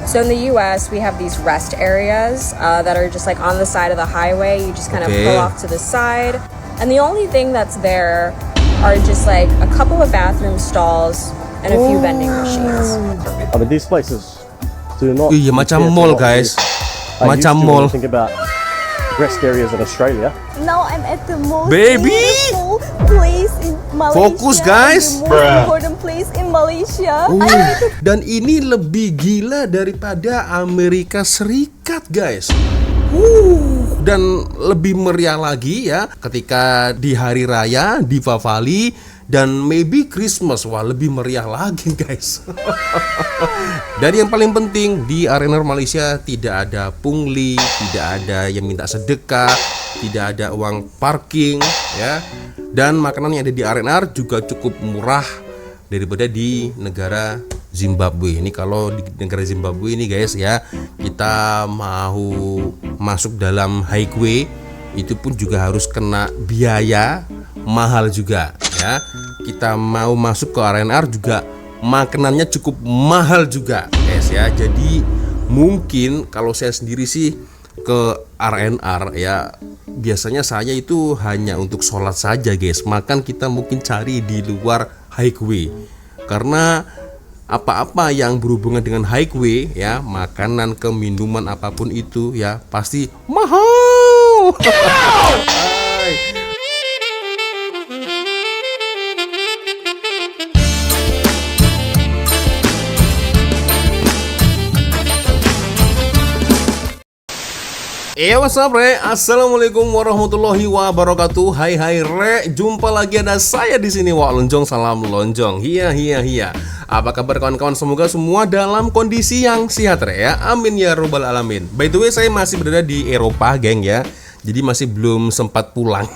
So in the US, we have these rest areas that are just like on the side of the highway. You just kind of pull off to the side. And the only thing that's there are just like a couple of bathroom stalls and a few vending machines. I mean, these places do not. Iya, macam mall, guys. Macam mall. Think about rest areas in Australia. Now I'm at the most Baby! beautiful place in Malaysia. Fokus, guys. The most important place in Malaysia. Dan ini lebih gila daripada Amerika Serikat, guys. Dan lebih meriah lagi ya ketika di hari raya di Diwali dan maybe Christmas. Wah, lebih meriah lagi, guys. Dan yang paling penting, di RNR Malaysia tidak ada pungli, tidak ada yang minta sedekah, tidak ada uang parking ya. Dan makanan yang ada di RNR juga cukup murah daripada di negara Zimbabwe. Ini kalau di negara Zimbabwe ini, guys ya, kita mau masuk dalam highway itu pun juga harus kena biaya mahal juga ya. Kita mau masuk ke RNR juga makanannya cukup mahal juga, guys ya. Jadi mungkin kalau saya sendiri sih ke RNR ya, biasanya saya itu hanya untuk sholat saja, guys. Makan kita mungkin cari di luar highway, karena apa-apa yang berhubungan dengan highway ya, makanan ke minuman apapun itu ya pasti mahal. What's up, Re? Assalamualaikum warahmatullahi wabarakatuh. Hai Re, jumpa lagi ada saya di sini, Wak Lonjong. Salam lonjong. Hiya. Apa kabar kawan-kawan? Semoga semua dalam kondisi yang sehat, Re ya. Amin ya robbal alamin. By the way, saya masih berada di Eropa, geng ya. Jadi masih belum sempat pulang.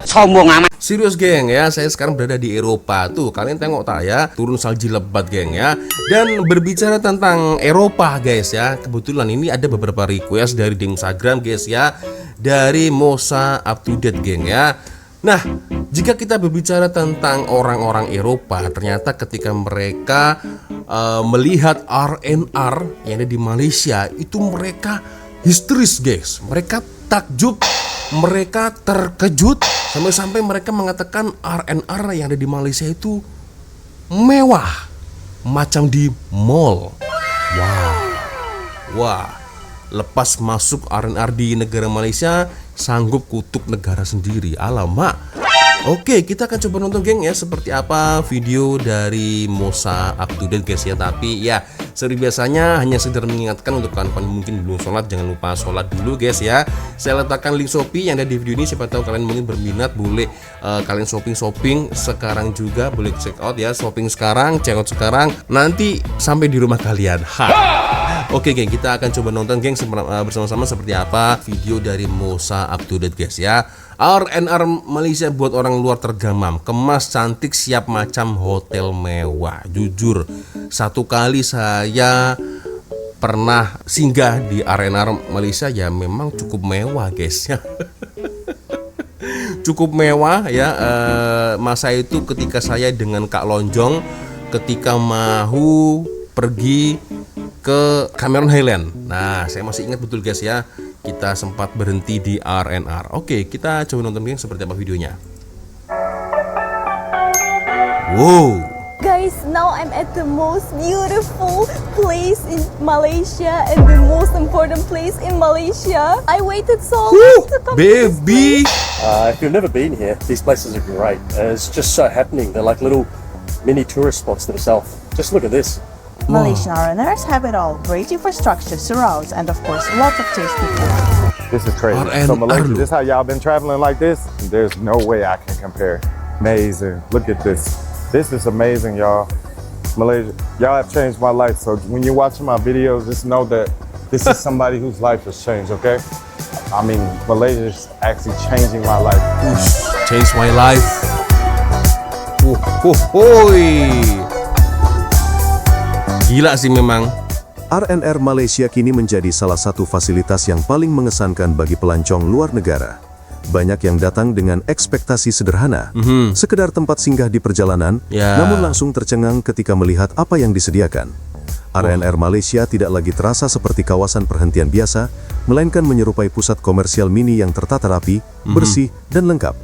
Sombong amat. Serius, geng ya, saya sekarang berada di Eropa. Tuh, kalian tengok tak ya, turun salju lebat, geng ya. Dan berbicara tentang Eropa, guys ya, kebetulan ini ada beberapa request dari di Instagram, guys ya, dari Mosa Up to Date, geng ya. Nah, jika kita berbicara tentang orang-orang Eropa, ternyata ketika mereka melihat RNR yang ada di Malaysia, itu mereka histeris, guys. Mereka takjub, mereka terkejut, sampai-sampai mereka mengatakan RNR yang ada di Malaysia itu mewah, macam di mall. Wah, lepas masuk RNR di negara Malaysia, sanggup kutuk negara sendiri. Alamak. Oke, kita akan coba nonton, geng ya, seperti apa video dari Mosa Up to Date, guys ya. Tapi ya, seperti biasanya hanya sekedar mengingatkan untuk kawan-kawan mungkin belum sholat, jangan lupa sholat dulu, guys ya. Saya letakkan link Shopee yang ada di video ini, siapa tahu kalian mungkin berminat, boleh kalian shopping sekarang juga, boleh check out ya, shopping sekarang, check out sekarang, nanti sampai di rumah kalian. Oke, geng, kita akan coba nonton, geng, bersama-sama seperti apa video dari Mosa Up to Date, guys ya. RNR Malaysia buat orang luar tergamam, kemas cantik, siap macam hotel mewah. Jujur, satu kali saya pernah singgah di RNR Malaysia, ya memang cukup mewah, guys ya. Cukup mewah ya. Masa itu ketika saya dengan Kak Lonjong ketika mau pergi ke Cameron Highland. Nah, saya masih ingat betul, guys ya, kita sempat berhenti di RNR. Oke, kita coba nonton, geng, seperti apa videonya. Wow. Guys, now I'm at the most beautiful place in Malaysia and the most important place in Malaysia. I waited so long to come to this baby. place. If you've never been here, these places are great. It's just so happening. They're like little mini tourist spots themselves. Just look at this. Malaysian RNRs have it all: great infrastructure, surrounds, and of course, lots of tasty food. This is crazy. So Malaysia, this how y'all been traveling like this? There's no way I can compare. Amazing. Look at this. This is amazing, y'all. Malaysia, y'all have changed my life. So when you're watching my videos, just know that this is somebody whose life has changed, okay? I mean, Malaysia is actually changing my life. Change my life. Gila sih memang. RNR Malaysia kini menjadi salah satu fasilitas yang paling mengesankan bagi pelancong luar negara. Banyak yang datang dengan ekspektasi sederhana, sekedar tempat singgah di perjalanan, namun langsung tercengang ketika melihat apa yang disediakan. RNR Malaysia tidak lagi terasa seperti kawasan perhentian biasa, melainkan menyerupai pusat komersial mini yang tertata rapi, bersih, dan lengkap.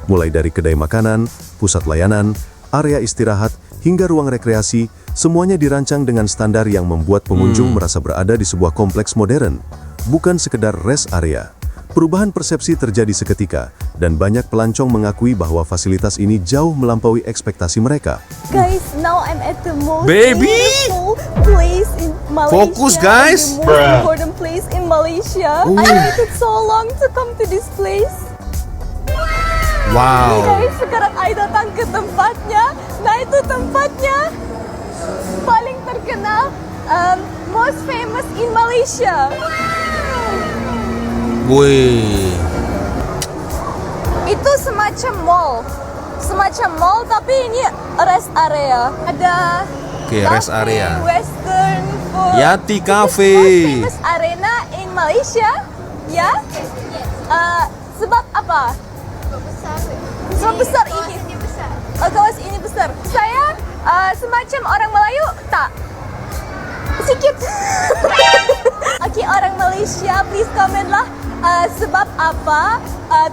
Mulai dari kedai makanan, pusat layanan, area istirahat, hingga ruang rekreasi, semuanya dirancang dengan standar yang membuat pengunjung merasa berada di sebuah kompleks modern, bukan sekedar rest area. Perubahan persepsi terjadi seketika, dan banyak pelancong mengakui bahwa fasilitas ini jauh melampaui ekspektasi mereka. Guys, now I'm at the most Baby! beautiful place in Malaysia. Fokus, guys! The most important place in Malaysia. I waited so long to come to this place. Wow. Guys, sekarang I datang ke tempatnya. Nah, itu tempatnya paling terkenal, most famous in Malaysia. Wih. Itu semacam mall, tapi ini rest area. Ada Rest area. Western food. Yati Cafe. This is most famous arena in Malaysia, ya? Sebab apa? Sebab besar ini. Kawasan ini besar. Saya semacam orang Melayu, tak? Sikit. Okay, orang Malaysia, please comment lah. Sebab apa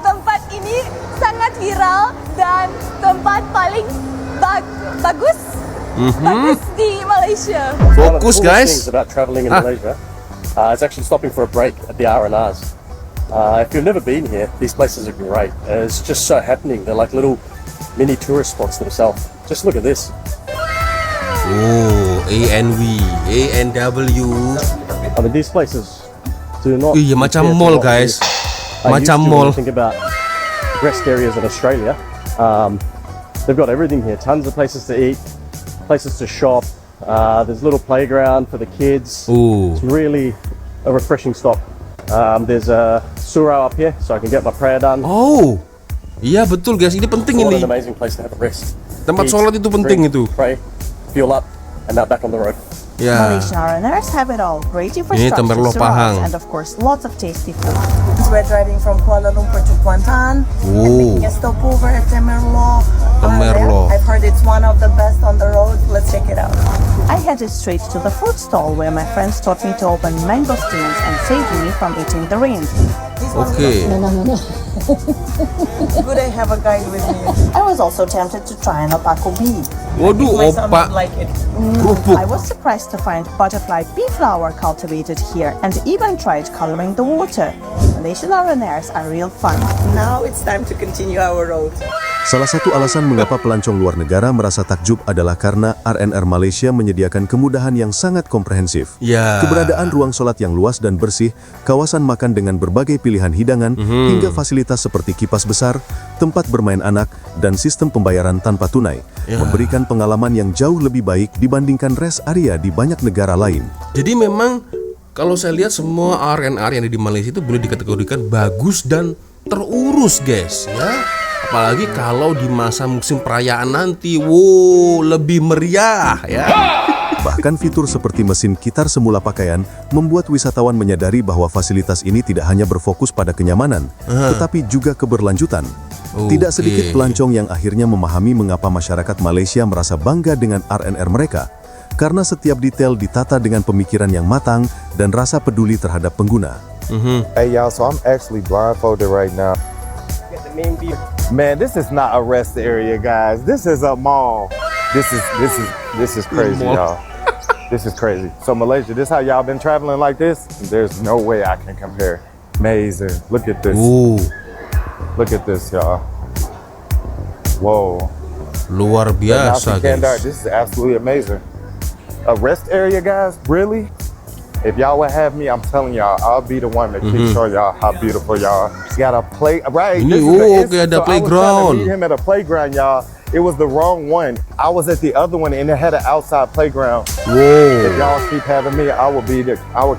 tempat ini sangat viral dan tempat paling bagus di Malaysia. One of the Fokus, coolest guys. things about traveling in Malaysia is actually stopping for a break at the R&Rs. If you've never been here, these places are great. It's just so happening. They're like little mini tourist spots themselves. Just look at this. Oh, ANW, ANW. I mean, these places do not. Iya, macam compare to mall, what we guys. used Macam to when mall. you think about rest areas in Australia. They've got everything here. Tons of places to eat, places to shop. There's a little playground for the kids. Ooh. It's really a refreshing stop. There's a surau up here, so I can get my prayer done. Oh. Iya, betul guys. Ini penting What ini. an amazing place to have a rest. Tempat Eat, sholat itu penting drink, itu. Pray, fuel up, and now back on the road. Ya. Malaysian RNRs have it all. Great Ini infrastructure, Temberloh surrounds, Pahang. and of course, lots of tasty food. We're driving from Kuala Lumpur to Kuantan and making a stopover at Temberloh. Temberloh. I've heard it's one of the best on the road. Let's check it out. I headed straight to the food stall where my friends taught me to open mangosteens and saved me from eating the rain. Oke. Good I have a guide with me. I was also tempted to try an opaco bee. Waduh, My son opak would like it. kerupuk. I was surprised to find butterfly pea flower cultivated here and even tried coloring the water. Malaysian RNRs are real fun. Now it's time to continue our road. Salah satu alasan mengapa pelancong luar negara merasa takjub adalah karena RNR Malaysia menyediakan kemudahan yang sangat komprehensif. Ya. Keberadaan ruang sholat yang luas dan bersih, kawasan makan dengan berbagai pilihan hidangan, hingga fasilitas seperti kipas besar, tempat bermain anak, dan sistem pembayaran tanpa tunai, memberikan pengalaman yang jauh lebih baik dibandingkan rest area di banyak negara lain. Jadi memang kalau saya lihat semua RNR yang ada di Malaysia itu boleh dikategorikan bagus dan terurus guys ya. Apalagi kalau di masa musim perayaan nanti, wow, lebih meriah ya. Bahkan fitur seperti mesin kitar semula pakaian membuat wisatawan menyadari bahwa fasilitas ini tidak hanya berfokus pada kenyamanan, tetapi juga keberlanjutan. Tidak sedikit pelancong yang akhirnya memahami mengapa masyarakat Malaysia merasa bangga dengan RNR mereka, karena setiap detail ditata dengan pemikiran yang matang dan rasa peduli terhadap pengguna. Hey y'all, so I'm actually blindfolded right now. Man, this is not a rest area, guys. This is a mall. This is crazy, y'all. This is crazy. So Malaysia, this how y'all been traveling like this? There's no way I can compare. Amazing. Look at this. Look at this, y'all. Whoa. Luar biasa guys. This is absolutely amazing. A rest area, guys? Really? If y'all would have me, I'm telling y'all, I'll be the one that keeps showing y'all how beautiful y'all. Got a play, right? Ini, this is the instant. kayak ada So I was trying to playground. meet him at a playground, y'all. It was the wrong one. I was at the other one, and it had an outside playground. If y'all keep having me, I will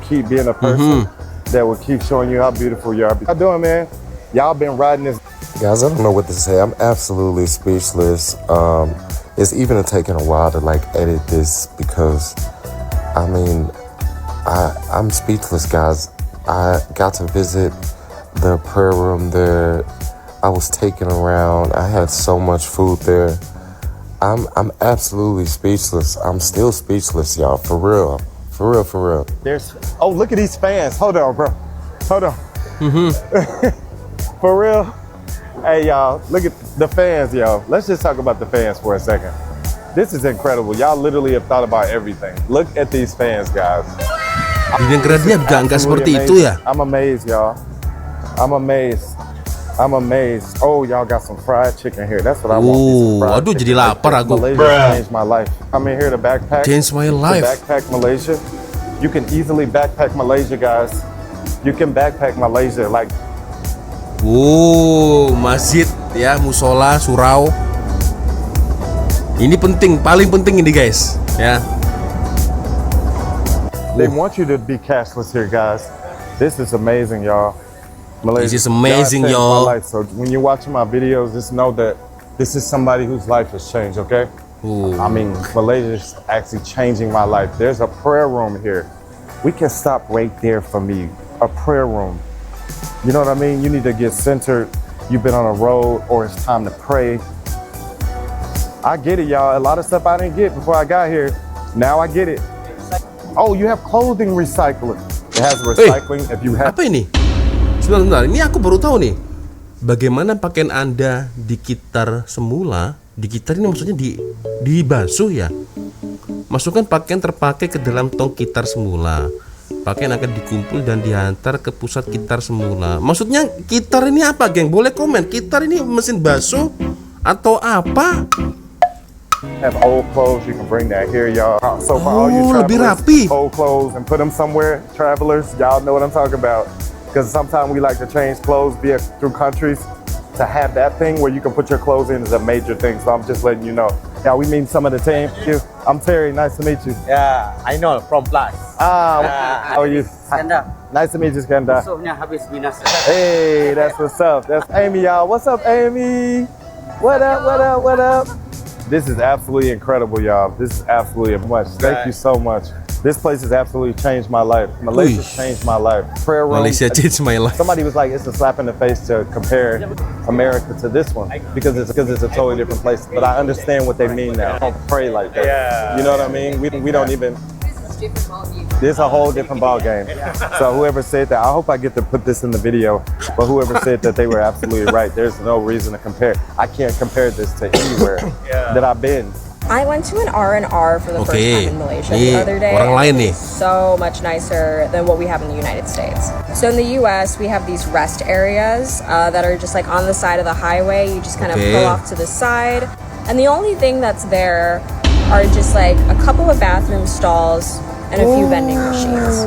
keep being a person that will keep showing you how beautiful you are. How doing, man? Y'all been riding this. Guys, I don't know what to say. I'm absolutely speechless. It's even taken a while to edit this because, I mean, I'm speechless, guys. I got to visit the prayer room there. I was taken around. I had so much food there. I'm absolutely speechless. I'm still speechless, y'all, for real. For real, for real. Look at these fans. Hold on, bro. Hold on. For real. Hey, y'all, look at the fans, yo. Let's just talk about the fans for a second. This is incredible. Y'all literally have thought about everything. Look at these fans, guys. Di negara dia nggak seperti itu ya. I'm amazed, y'all. I'm amazed. Oh, y'all got some fried chicken here. That's what I want. Aduh, jadi lapar aku. Malaysia changed my life. I'm in here to backpack. Changed my life. To backpack Malaysia. You can easily backpack Malaysia, guys. You can backpack Malaysia like. Masjid ya, musola, surau. Ini penting, paling penting ini guys, ya. They want you to be cashless here, guys. This is amazing, y'all. Malaysia, this is amazing, y'all. So when you're watching my videos, just know that this is somebody whose life has changed, okay? I mean, Malaysia is actually changing my life. There's a prayer room here. We can stop right there for me. A prayer room. You know what I mean? You need to get centered. You've been on a road, or it's time to pray. I get it, y'all. A lot of stuff I didn't get before I got here. Now I get it. Oh, you have clothing recycling. It has recycling if you have. Apa ini? Sebentar, ini aku baru tahu nih. Bagaimana pakaian Anda dikitar semula? Dikitar ini maksudnya dibasuh ya? Masukkan pakaian terpakai ke dalam tong kitar semula. Pakaian akan dikumpul dan diantar ke pusat kitar semula. Maksudnya kitar ini apa, geng? Boleh komen. Kitar ini mesin basuh atau apa? Have old clothes, you can bring that here, y'all. So for all you travelers, old clothes and put them somewhere, travelers, y'all know what I'm talking about. Because sometimes we like to change clothes via through countries. To have that thing where you can put your clothes in is a major thing. So I'm just letting you know. Yeah, we meet some of the team. I'm Terry. Nice to meet you. Yeah, I know from Plus. How are you? Skandar. Nice to meet you, Skandar. Musuhnya habis binasa. Hey, that's what's up. That's Amy, y'all. What's up, Amy? What up? What up? What up? This is absolutely incredible, y'all. This is absolutely much. Thank you so much. This place has absolutely changed my life. Malaysia changed my life. Prayer room. Malaysia changed my life. Somebody was like, it's a slap in the face to compare America to this one because it's a totally different place. But I understand what they mean now. Don't pray like that. Yeah. You know what I mean? We don't even. This is a whole different ball game. So whoever said that, I hope I get to put this in the video. But whoever said that, they were absolutely right. There's no reason to compare. I can't compare this to anywhere that I've been. I went to an R&R for the first time in Malaysia the other day. It's so much nicer than what we have in the United States. So in the US, we have these rest areas that are just like on the side of the highway. You just kind of pull off to the side. And the only thing that's there are just like a couple of bathroom stalls and a few vending machines.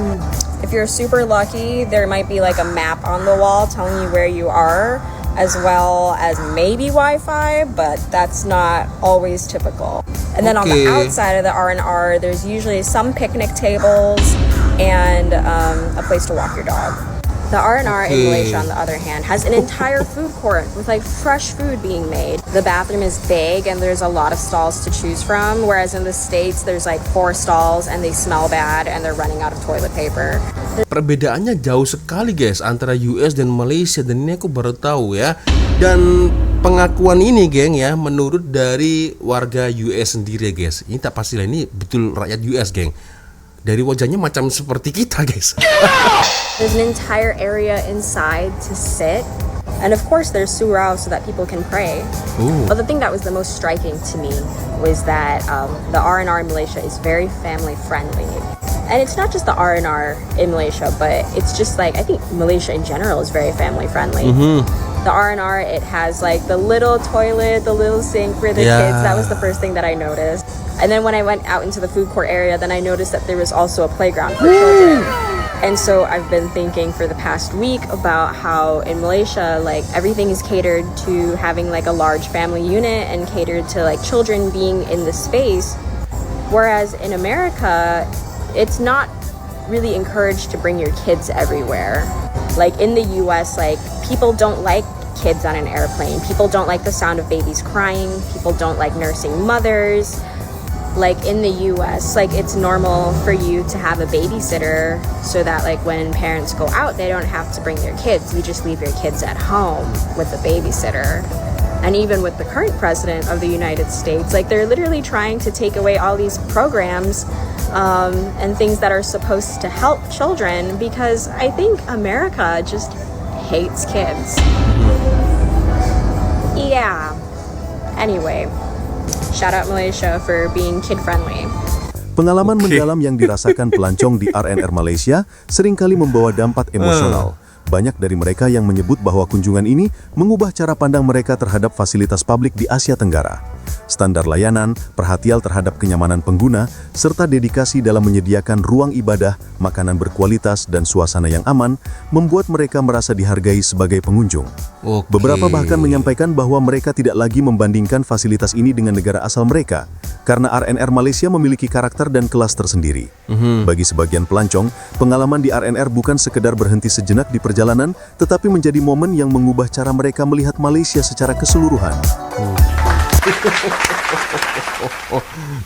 If you're super lucky, there might be like a map on the wall telling you where you are, as well as maybe Wi-Fi, but that's not always typical. And then on the outside of the R&R, there's usually some picnic tables and a place to walk your dog. The R&R in Malaysia, on the other hand, has an entire food court with like fresh food being made. The bathroom is big and there's a lot of stalls to choose from, whereas in the States there's like 4 stalls and they smell bad and they're running out of toilet paper. Perbedaannya jauh sekali guys antara US dan Malaysia, dan ini aku baru tahu ya. Dan pengakuan ini geng ya, menurut dari warga US sendiri ya guys. Ini tak pastilah ini betul rakyat US geng. Dari wajahnya macam seperti kita guys. There's an entire area inside to sit. And of course there's surau so that people can pray. But the thing that was the most striking to me was that the R&R in Malaysia is very family friendly. And it's not just the R&R in Malaysia, but it's just like, I think Malaysia in general is very family friendly. The R&R, it has like the little toilet, the little sink for the kids. That was the first thing that I noticed. And then when I went out into the food court area, then I noticed that there was also a playground for children. And so I've been thinking for the past week about how in Malaysia, like everything is catered to having like a large family unit and catered to like children being in the space. Whereas in America, it's not really encouraged to bring your kids everywhere. Like in the US, like people don't like kids on an airplane. People don't like the sound of babies crying. People don't like nursing mothers. Like in the US, like it's normal for you to have a babysitter so that like when parents go out, they don't have to bring their kids. You just leave your kids at home with the babysitter. And even with the current president of the United States, like they're literally trying to take away all these programs and things that are supposed to help children, because I think America just hates kids. Yeah. Anyway, shout out Malaysia for being kid friendly. Pengalaman mendalam yang dirasakan pelancong di RNR Malaysia seringkali membawa dampak emosional. Banyak dari mereka yang menyebut bahwa kunjungan ini mengubah cara pandang mereka terhadap fasilitas publik di Asia Tenggara. Standar layanan, perhatian terhadap kenyamanan pengguna, serta dedikasi dalam menyediakan ruang ibadah, makanan berkualitas, dan suasana yang aman, membuat mereka merasa dihargai sebagai pengunjung. Beberapa bahkan menyampaikan bahwa mereka tidak lagi membandingkan fasilitas ini dengan negara asal mereka, karena RNR Malaysia memiliki karakter dan kelas tersendiri. Bagi sebagian pelancong, pengalaman di RNR bukan sekedar berhenti sejenak di perjalanan, tetapi menjadi momen yang mengubah cara mereka melihat Malaysia secara keseluruhan.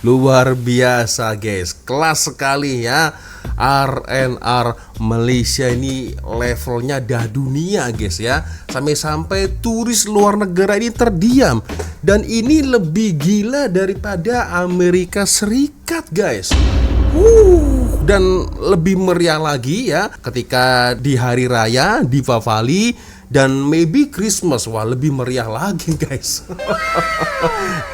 Luar biasa guys, kelas sekali ya. RNR Malaysia ini levelnya dah dunia guys ya. Sampai-sampai turis luar negara ini terdiam. Dan ini lebih gila daripada Amerika Serikat guys. Dan lebih meriah lagi ya ketika di hari raya di Diwali dan maybe Christmas. Wah, lebih meriah lagi guys.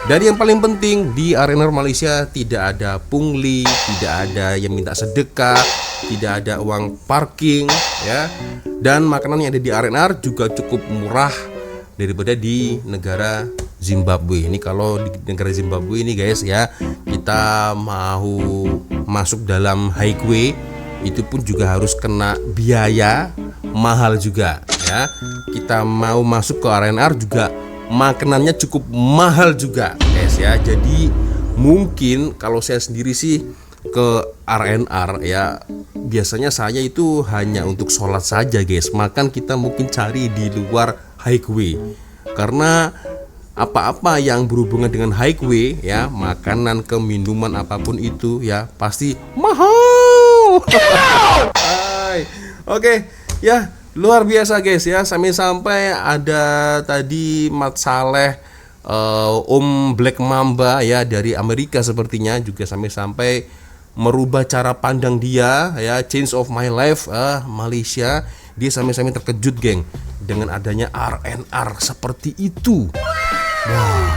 Dan yang paling penting, di RNR Malaysia tidak ada pungli, tidak ada yang minta sedekah, tidak ada uang parking ya. Dan makanan yang ada di RNR juga cukup murah daripada di negara Zimbabwe. Ini kalau di negara Zimbabwe ini guys ya, kita mau masuk dalam highway itu pun juga harus kena biaya mahal juga ya. Kita mau masuk ke RNR juga makanannya cukup mahal juga guys ya. Jadi mungkin kalau saya sendiri sih ke RNR ya, biasanya saya itu hanya untuk sholat saja guys. Makan kita mungkin cari di luar highway, karena apa-apa yang berhubungan dengan highway ya, makanan ke minuman apapun itu ya pasti mahal. Oke, ya luar biasa guys ya. Sampai ada tadi Mat Saleh, Om Black Mamba ya dari Amerika sepertinya juga sampai merubah cara pandang dia ya, change of my life Malaysia. Dia sampai terkejut geng dengan adanya RNR seperti itu. Wah,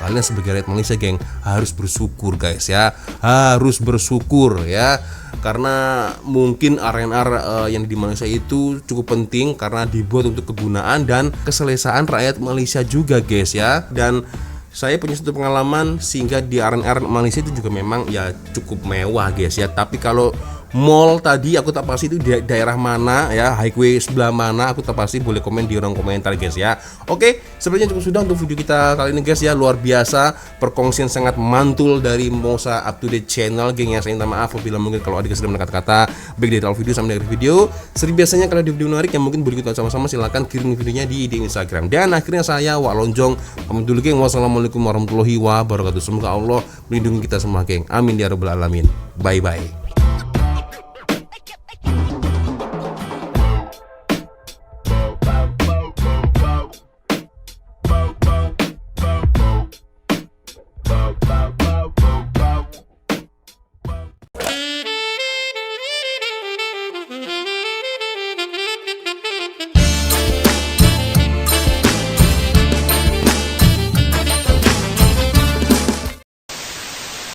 kalian sebagai rakyat Malaysia geng harus bersyukur guys ya, harus bersyukur ya, karena mungkin RNR yang di Malaysia itu cukup penting karena dibuat untuk kegunaan dan keselesaan rakyat Malaysia juga guys ya. Dan saya punya satu pengalaman sehingga di RNR Malaysia itu juga memang ya cukup mewah guys ya. Tapi kalau mall tadi aku tak pasti itu di daerah mana ya, highway sebelah mana, aku tak pasti, boleh komen di ruang komentar guys ya. Oke, sebenarnya cukup sudah untuk video kita kali ini guys ya. Luar biasa, perkongsian sangat mantul dari Mosa Up To Date Channel geng ya. Saya minta maaf apabila mungkin kalau ada kesalahan kata-kata baik dari awal video sampai akhir video. Seperti biasanya kalau ada video menarik yang mungkin boleh kita sama-sama, silahkan kirim videonya di Instagram. Dan akhirnya saya Wak Lonjong pamit dulu geng. Wassalamualaikum warahmatullahi wabarakatuh. Semoga Allah melindungi kita semua geng. Amin ya rabbal alamin. Bye bye.